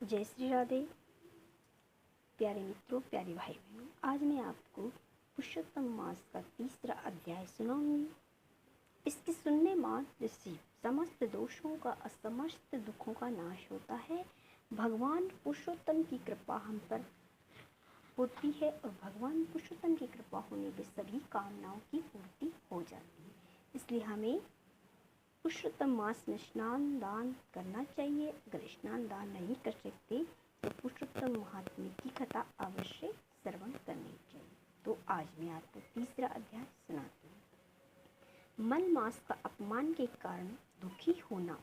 जय श्री राधे। प्यारे मित्रों, प्यारे भाई बहनों, आज मैं आपको पुरुषोत्तम मास का तीसरा अध्याय सुनाऊंगी। इसके सुनने मात्र से समस्त दोषों का और समस्त दुखों का नाश होता है। भगवान पुरुषोत्तम की कृपा हम पर होती है और भगवान पुरुषोत्तम की कृपा होने पर सभी कामनाओं की पूर्ति हो जाती है। इसलिए हमें पुरुषोत्तम मास में स्नान दान करना चाहिए। अगर स्नान दान नहीं कर सकते तो पुरुषोत्तम महात्म्य की कथा अवश्य श्रवण करनी चाहिए। तो आज मैं आपको तीसरा अध्याय सुनाती हूँ। मल मास का अपमान के कारण दुखी होना।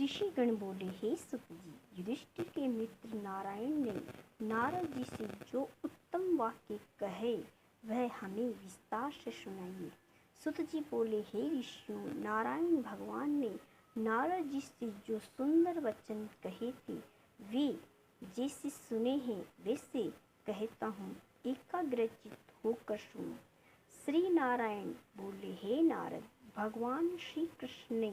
ऋषिगण बोले, हे सुत जी, युधिष्ठिर के मित्र नारायण ने नारद जी से जो उत्तम वाक्य कहे वह हमें विस्तार से सुनाइए। सुत जी बोले, हे ऋषियों, नारायण भगवान ने नारद जी से जो सुंदर वचन कहे थे वे जैसे सुने हैं वैसे कहता हूँ, एकाग्रचित्त होकर सुनो। श्री नारायण बोले, हे नारद, भगवान श्री कृष्ण ने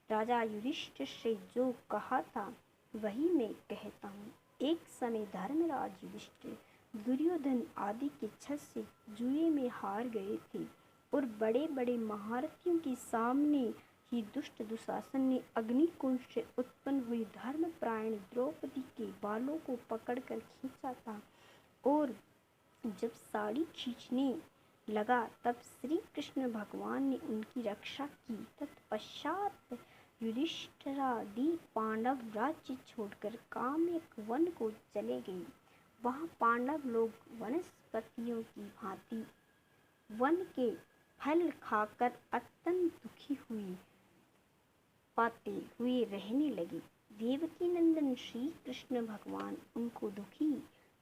राजा युधिष्ठिर से जो कहा था वही मैं कहता हूँ। एक समय धर्मराज युधिष्ठिर दुर्योधन आदि के छल से जुए में हार गए थे और बड़े बड़े महारथियों के सामने ही दुष्ट दुशासन ने अग्निकुंड से उत्पन्न हुई धर्मपरायण द्रौपदी के बालों को पकड़कर खींचा था और जब साड़ी खींचने लगा तब श्री कृष्ण भगवान ने उनकी रक्षा की। तत्पश्चात युधिष्ठिरादि पांडव राज्य छोड़कर काम्यक वन को चले गए। वहाँ पांडव लोग वनस्पतियों की भांति वन के फल खाकर अत्यंत दुखी पाते हुए रहने लगे। देवकी नंदन श्री कृष्ण भगवान उनको दुखी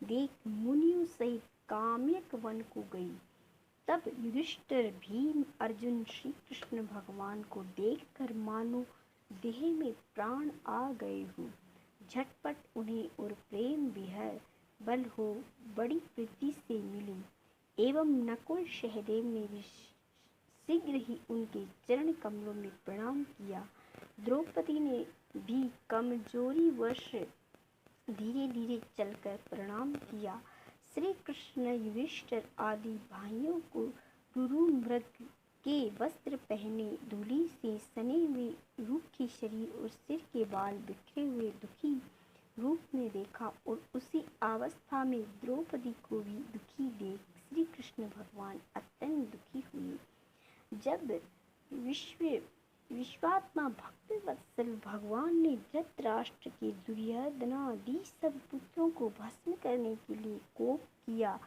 देख मुनियों सहित काम्यक वन को गई। तब युधिष्ठिर, भीम, अर्जुन श्री कृष्ण भगवान को देखकर मानो देह में प्राण आ गए हों, झटपट उन्हें और प्रेम विहर बल हो बड़ी प्रीति से मिली एवं नकुल सहदेव ने भी शीघ्र ही उनके चरण कमलों में प्रणाम किया। द्रौपदी ने भी कमजोरी वश धीरे धीरे चलकर प्रणाम किया। श्री कृष्ण युधिष्ठिर आदि भाइयों को रुरु मृग के वस्त्र पहने, धूलि से सने हुए रूखे शरीर और सिर के बाल बिखरे हुए दुखी रूप में देखा और उसी अवस्था में द्रौपदी को भी दुखी देख श्री कृष्ण भगवान अत्यंत दुखी हुए। जब विश्वात्मा भक्त वत्सल भगवान ने धृतराष्ट्र के दुर्योधनादि सब पुत्रों को भस्म करने के लिए कोप किया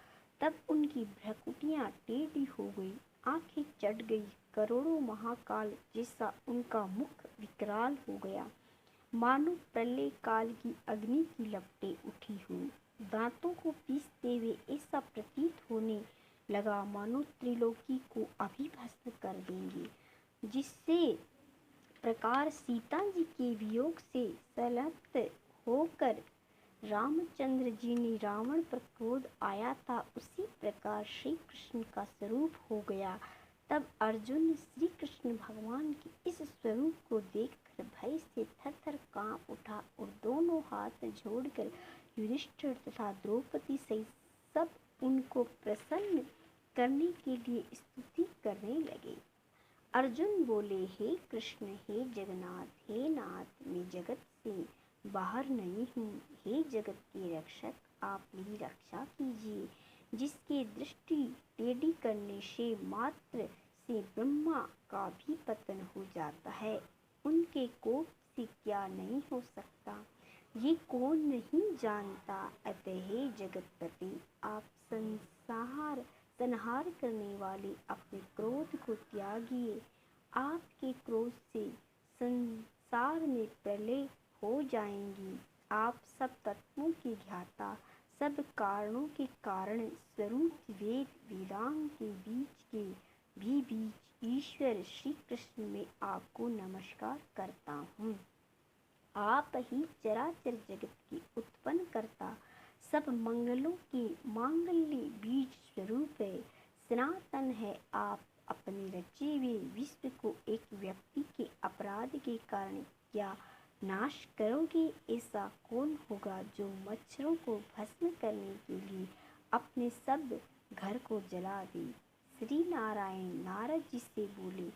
तब उनकी भ्रुकुटियां टेढ़ी हो गई, आंखें चढ़ गई, करोड़ों महाकाल जैसा उनका मुख विकराल हो गया, मानो प्रलय काल की अग्नि की लपटें उठी हुई। दांतों को पीसते हुए ऐसा प्रतीत होने लगा मानो त्रिलोकी को अभी भस्म कर देंगे। जिससे प्रकार सीता जी के वियोग से संलग्न होकर रामचंद्र जी ने रावण पर क्रोध आया था, उसी प्रकार श्री कृष्ण का स्वरूप हो गया। तब अर्जुन श्री कृष्ण भगवान के इस स्वरूप को देखकर भय से थर-थर कांप उठा और दोनों हाथ जोड़कर युधिष्ठिर तथा द्रौपदी सहित सब उनको प्रसन्न करने के लिए स्तुति करने लगे। अर्जुन बोले, हे कृष्ण, हे जगन्नाथ, हे नाथ, मैं जगत से बाहर नहीं हूँ। हे जगत के रक्षक, आप मेरी रक्षा कीजिए। जिसके दृष्टि टेढ़ी करने से मात्र से ब्रह्मा का भी पतन हो जाता है, उनके कोप से क्या नहीं हो सकता, ये कौन नहीं जानता। अतः हे जगतपति, आप संहार करने वाले अपने क्रोध को त्यागिए। आपके क्रोध से संसार में प्रलय हो जाएंगी। आप सब तत्वों के ज्ञाता, सब कारणों के कारण स्वरूप, वेद वेदांग के बीच के भी बीच ईश्वर श्री कृष्ण में आपको नमस्कार करता हूँ। आप ही चराचर जगत के उत्पन्न करता, सब मंगलों के मांगल्य बीज स्वरूप है, सनातन है। आप अपने रचे हुए विश्व को एक व्यक्ति के अपराध के कारण क्या नाश करोगे, ऐसा कौन होगा जो मच्छरों को भस्म करने के लिए अपने सब घर को जला दे। श्री नारायण नारद जी से बोले।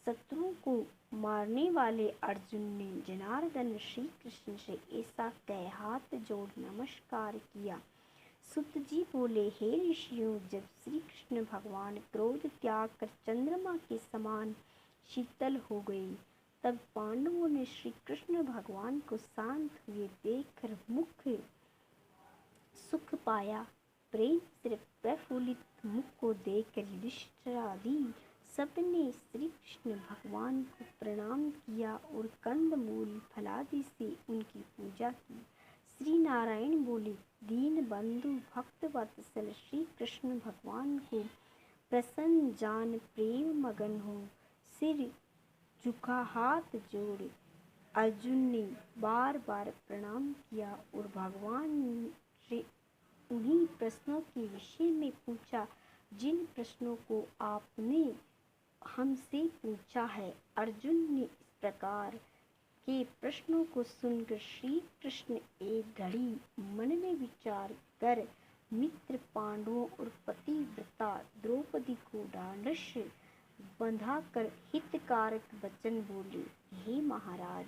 शत्रुओं को मारने वाले अर्जुन ने जनार्दन श्री कृष्ण से ऐसा कह हाथ जोड़ नमस्कार किया। सुत जी बोले, हे ऋषियों, जब श्री कृष्ण भगवान क्रोध त्याग कर चंद्रमा के समान शीतल हो गए, तब पांडवों ने श्री कृष्ण भगवान को शांत हुए देखकर मुख्य सुख पाया। प्रेम से प्रफुल्लित मुख को देखकर युधिष्ठिरादि सबने श्री कृष्ण भगवान को प्रणाम किया और कंदमूल फलादि से उनकी पूजा की। श्री नारायण बोले, दीन बंधु भक्त वत्सल श्री कृष्ण भगवान को प्रसन्न जान प्रेम मगन हो। सिर झुका हाथ जोड़े अर्जुन ने बार बार प्रणाम किया और भगवान से उन्हीं प्रश्नों के विषय में पूछा जिन प्रश्नों को आपने हमसे पूछा है। अर्जुन ने इस प्रकार के प्रश्नों को सुनकर श्री कृष्ण एक घड़ी मन में विचार कर मित्र पांडवों और पतिव्रता द्रौपदी को ढांढस बंधाकर हितकारक वचन बोले, हे महाराज,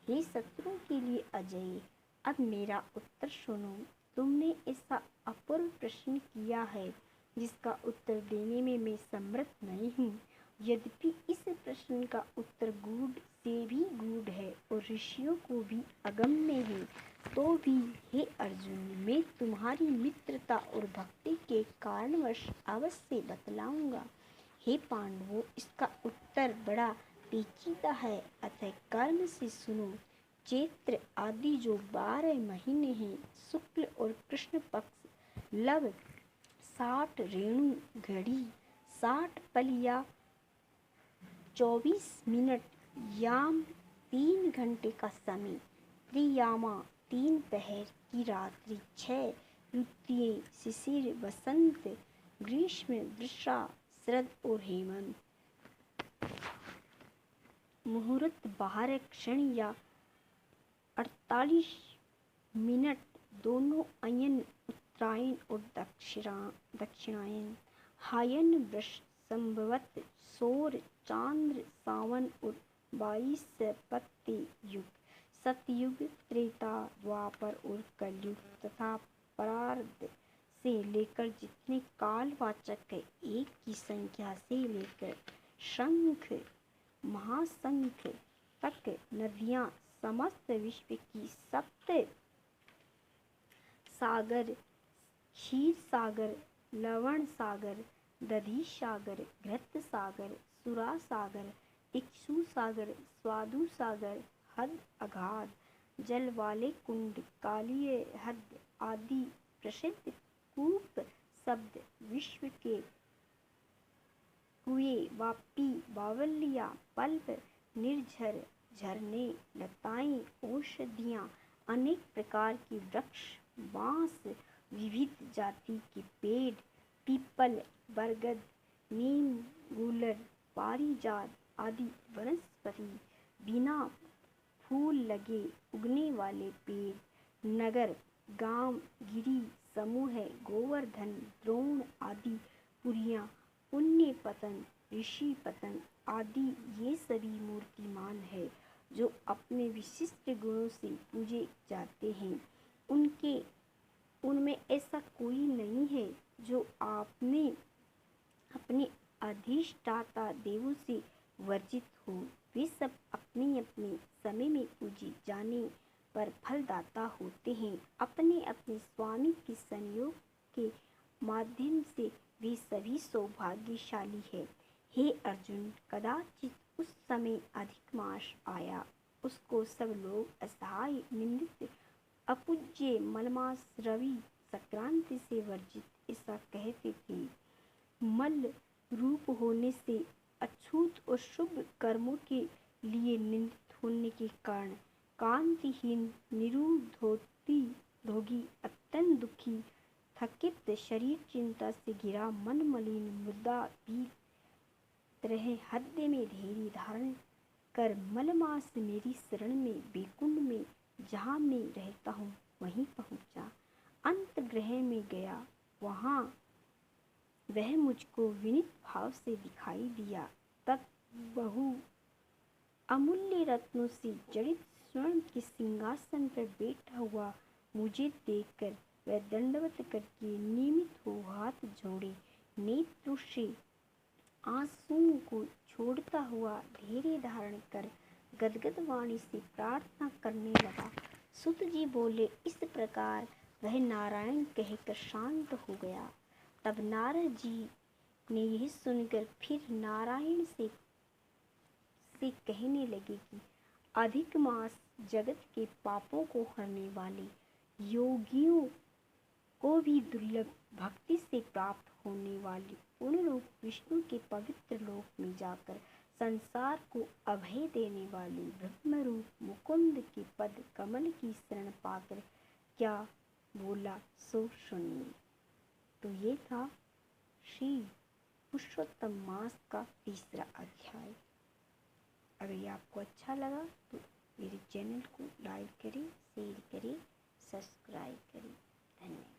हे शत्रुओं के लिए अजय, अब मेरा उत्तर सुनो। तुमने ऐसा अपूर्व प्रश्न किया है जिसका उत्तर देने में मैं समर्थ नहीं हूँ। यद्यपि इस प्रश्न का उत्तर गूढ़ से भी गूढ़ है और ऋषियों को भी अगम्य है, तो भी हे अर्जुन, मैं तुम्हारी मित्रता और भक्ति के कारणवश अवश्य बतलाऊंगा। हे पांडवों, इसका उत्तर बड़ा पेचीदा है, अतः कर्म से सुनो। चैत्र आदि जो 12 महीने हैं, शुक्ल और कृष्ण पक्ष लव 60 रेणु घड़ी 60 पल या 24 मिनट याम 3 घंटे का समय, त्रियामा 3 पहर की रात्रि, 6 ऋतुएं शिशिर वसंत ग्रीष्म वर्षा शरद और हेमंत। मुहूर्त 12 क्षण या 48 मिनट, दोनों अयन उत्तरायण और दक्षिणायन। हायन वृष संभवत सौर चांद्र सावन और 22 पत्ति युग। सतयुग त्रेता द्वापर और कलयुग तथा परार्ध से लेकर जितने कालवाचक है, एक की संख्या से लेकर शंख महाशंख तक नदियां, समस्त विश्व की सप्त सागर, क्षीर सागर, लवण सागर, दधि सागर, घृत सागर, सुरा सागर, इक्षु सागर, स्वादु सागर, हद अगाध जल वाले कुंड, कालीय हद आदि प्रसिद्ध कूप शब्द, विश्व के कुएं, वापी, बावलिया, पल्प, निर्झर, झरने, लताएं, औषधियां, अनेक प्रकार के वृक्ष, बांस, विविध जाति के पेड़, पीपल, बरगद, नीम, गूलर, पारिजात आदि वनस्पति, बिना फूल लगे उगने वाले पेड़, नगर, गांव, गिरी समूह, गोवर्धन, द्रोण आदि पुरियां, पुण्य पतन, ऋषि पतन आदि, ये सभी मूर्तिमान है जो अपने विशिष्ट गुणों से पूजे जाते हैं। उनमें ऐसा कोई नहीं है जो आपने अपने अधिष्ठाता देवों से वर्जित हो। वे सब अपने अपने समय में पूजे जाने पर फलदाता होते हैं। अपने अपने स्वामी के संयोग के माध्यम से वे सभी सौभाग्यशाली है। हे अर्जुन, कदाचित उस समय अधिक मास आया, उसको सब लोग असहाय, निंदित, अपूज्य, मलमास, रवि संक्रांति से वर्जित ऐसा कहते थे। मल रूप होने से अछूत और शुभ कर्मों के लिए निंदित होने के कारण कांतिहीन, निरुद्धोगी, अत्यंत दुखी, थकित शरीर, चिंता से घिरा मन, मलिन, मुद्दा, पीत रहे, हृदय में धैर्य धारण कर मलमास मेरी शरण में बेकुंड जहाँ मैं रहता हूँ वहीं पहुँचा। अंतर्गृह में गया, वहाँ वह मुझको विनीत भाव से दिखाई दिया। तब बहु अमूल्य रत्नों से जड़ित स्वर्ण के सिंहासन पर बैठा हुआ मुझे देखकर वह दंडवत करके नियमित हो हाथ जोड़े, नेत्रों से आंसुओं को छोड़ता हुआ धैर्य धारण कर गदगद वाणी से प्रार्थना करने लगा। सुत जी बोले, इस प्रकार वह नारायण कहकर शांत हो गया। तब नारद जी ने यह सुनकर फिर नारायण से कहने लगे कि अधिक मास जगत के पापों को हरने वाले योगियों को भी दुर्लभ भक्ति से प्राप्त होने वाले पूर्ण रूप विष्णु के पवित्र लोक में जाकर संसार को अभय देने वाले ब्रह्म रूप मुकुंद के पद कमल की शरण पाकर क्या बोला सो सुनिए। तो ये था श्री पुरुषोत्तम मास का तीसरा अध्याय। अगर ये आपको अच्छा लगा तो मेरे चैनल को लाइक करें, शेयर करें, सब्सक्राइब करें। धन्यवाद।